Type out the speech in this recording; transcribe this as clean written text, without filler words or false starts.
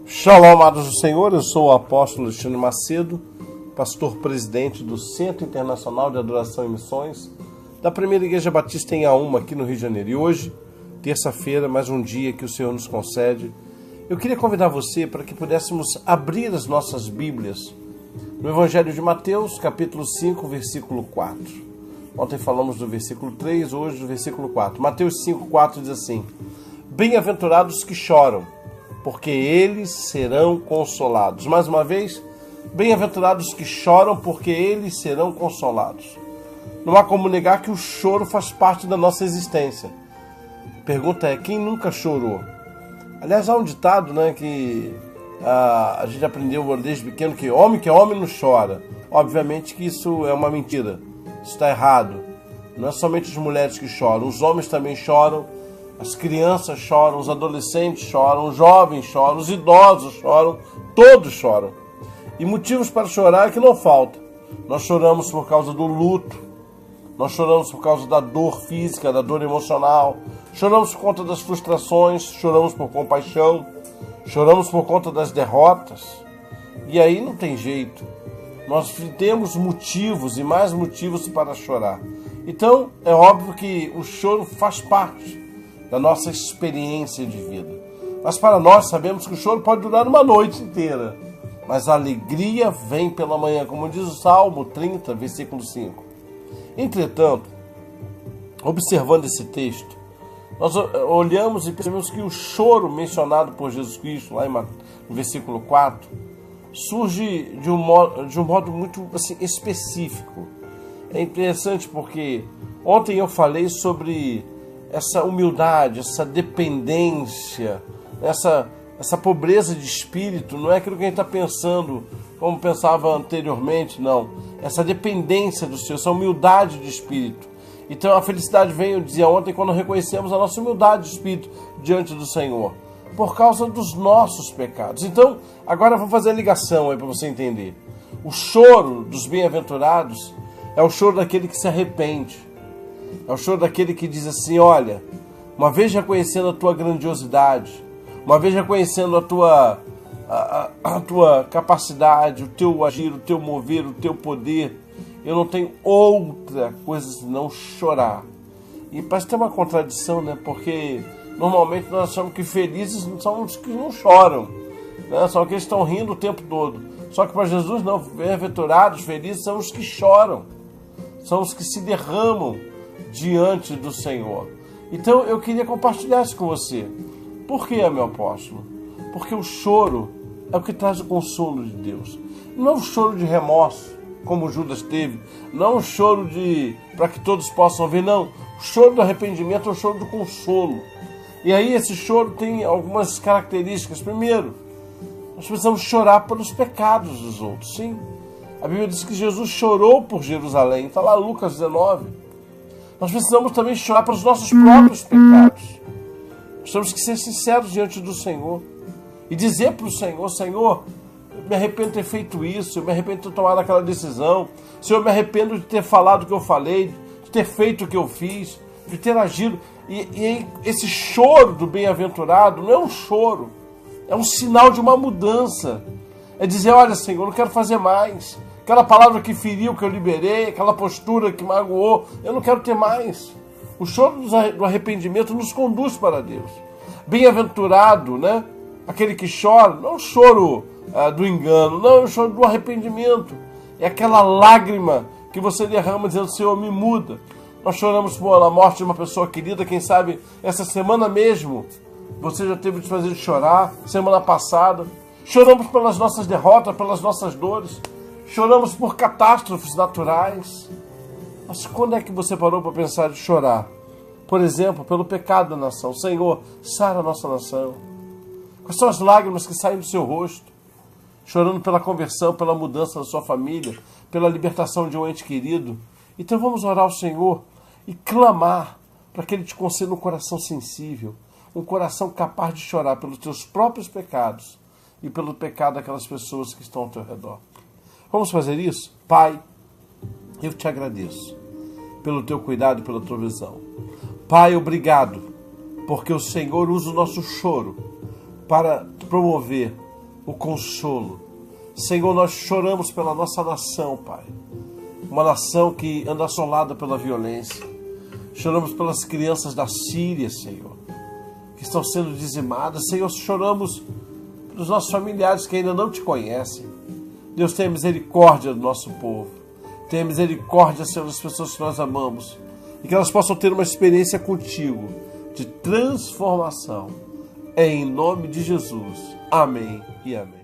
Shalom, amados do Senhor, eu sou o apóstolo Alexandre Macedo, pastor presidente do Centro Internacional de Adoração e Missões, da Primeira Igreja Batista em Auma, aqui no Rio de Janeiro. E hoje, terça-feira, mais um dia que o Senhor nos concede, eu queria convidar você para que pudéssemos abrir as nossas Bíblias no Evangelho de Mateus, capítulo 5, versículo 4. Ontem falamos do versículo 3, hoje do versículo 4. Mateus 5, 4 diz assim: Bem-aventurados que choram, porque eles serão consolados. Mais uma vez, bem-aventurados que choram, porque eles serão consolados. Não há como negar que o choro faz parte da nossa existência. A pergunta é, quem nunca chorou? Aliás, há um ditado, que a gente aprendeu desde pequeno, que homem não chora. Obviamente que isso é uma mentira. Isso está errado. Não é somente as mulheres que choram, os homens também choram. As crianças choram, os adolescentes choram, os jovens choram, os idosos choram, todos choram. E motivos para chorar é que não falta. Nós choramos por causa do luto, nós choramos por causa da dor física, da dor emocional, choramos por conta das frustrações, choramos por compaixão, choramos por conta das derrotas. E aí não tem jeito. Nós temos motivos e mais motivos para chorar. Então, é óbvio que o choro faz parte da nossa experiência de vida. Mas para nós sabemos que o choro pode durar uma noite inteira, mas a alegria vem pela manhã, como diz o Salmo 30, versículo 5. Entretanto, observando esse texto, nós olhamos e percebemos que o choro mencionado por Jesus Cristo, lá no versículo 4, surge de um modo muito específico. É interessante porque ontem eu falei sobre essa humildade, essa dependência, essa pobreza de espírito. Não é aquilo que a gente está pensando como pensava anteriormente, não. Essa dependência do Senhor, essa humildade de espírito. Então a felicidade vem, eu dizia ontem, quando reconhecemos a nossa humildade de espírito diante do Senhor, por causa dos nossos pecados. Então, agora eu vou fazer a ligação aí para você entender. O choro dos bem-aventurados é o choro daquele que se arrepende. É o choro daquele que diz assim: olha, uma vez reconhecendo a tua grandiosidade, uma vez reconhecendo a tua capacidade, o teu agir, o teu mover, o teu poder, eu não tenho outra coisa senão chorar. E parece ter uma contradição, porque normalmente nós achamos que felizes são os que não choram, são aqueles que estão rindo o tempo todo. Só que para Jesus não, bem-aventurados, felizes são os que choram, são os que se derramam diante do Senhor. Então eu queria compartilhar isso com você. Por que, meu apóstolo? Porque o choro é o que traz o consolo de Deus. Não é um choro de remorso, como Judas teve. Não é um choro para que todos possam ver, não. O choro do arrependimento é o choro do consolo. E aí esse choro tem algumas características. Primeiro, nós precisamos chorar pelos pecados dos outros. Sim, a Bíblia diz que Jesus chorou por Jerusalém. Está lá Lucas 19. Nós precisamos também chorar pelos nossos próprios pecados. Nós temos que ser sinceros diante do Senhor e dizer para o Senhor: Senhor, eu me arrependo de ter feito isso, eu me arrependo de ter tomado aquela decisão, Senhor, eu me arrependo de ter falado o que eu falei, de ter feito o que eu fiz, de ter agido. E esse choro do bem-aventurado não é um choro, é um sinal de uma mudança. É dizer: olha, Senhor, eu não quero fazer mais. Aquela palavra que feriu, que eu liberei, aquela postura que magoou, eu não quero ter mais. O choro do arrependimento nos conduz para Deus. Bem-aventurado, aquele que chora, não é o choro do engano, não, é o choro do arrependimento. É aquela lágrima que você derrama dizendo: Senhor, me muda. Nós choramos por a morte de uma pessoa querida, quem sabe essa semana mesmo você já teve de fazer chorar, semana passada. Choramos pelas nossas derrotas, pelas nossas dores. Choramos por catástrofes naturais. Mas quando é que você parou para pensar em chorar? Por exemplo, pelo pecado da nação. Senhor, sara a nossa nação. Quais são as lágrimas que saem do seu rosto? Chorando pela conversão, pela mudança da sua família, pela libertação de um ente querido. Então vamos orar ao Senhor e clamar para que Ele te conceda um coração sensível, um coração capaz de chorar pelos teus próprios pecados e pelo pecado daquelas pessoas que estão ao teu redor. Vamos fazer isso? Pai, eu te agradeço pelo teu cuidado e pela tua visão. Pai, obrigado, porque o Senhor usa o nosso choro para promover o consolo. Senhor, nós choramos pela nossa nação, Pai. Uma nação que anda assolada pela violência. Choramos pelas crianças da Síria, Senhor, que estão sendo dizimadas. Senhor, choramos pelos nossos familiares que ainda não te conhecem. Deus, tenha misericórdia do nosso povo. Tenha misericórdia, Senhor, das pessoas que nós amamos. E que elas possam ter uma experiência contigo de transformação. Em nome de Jesus. Amém e amém.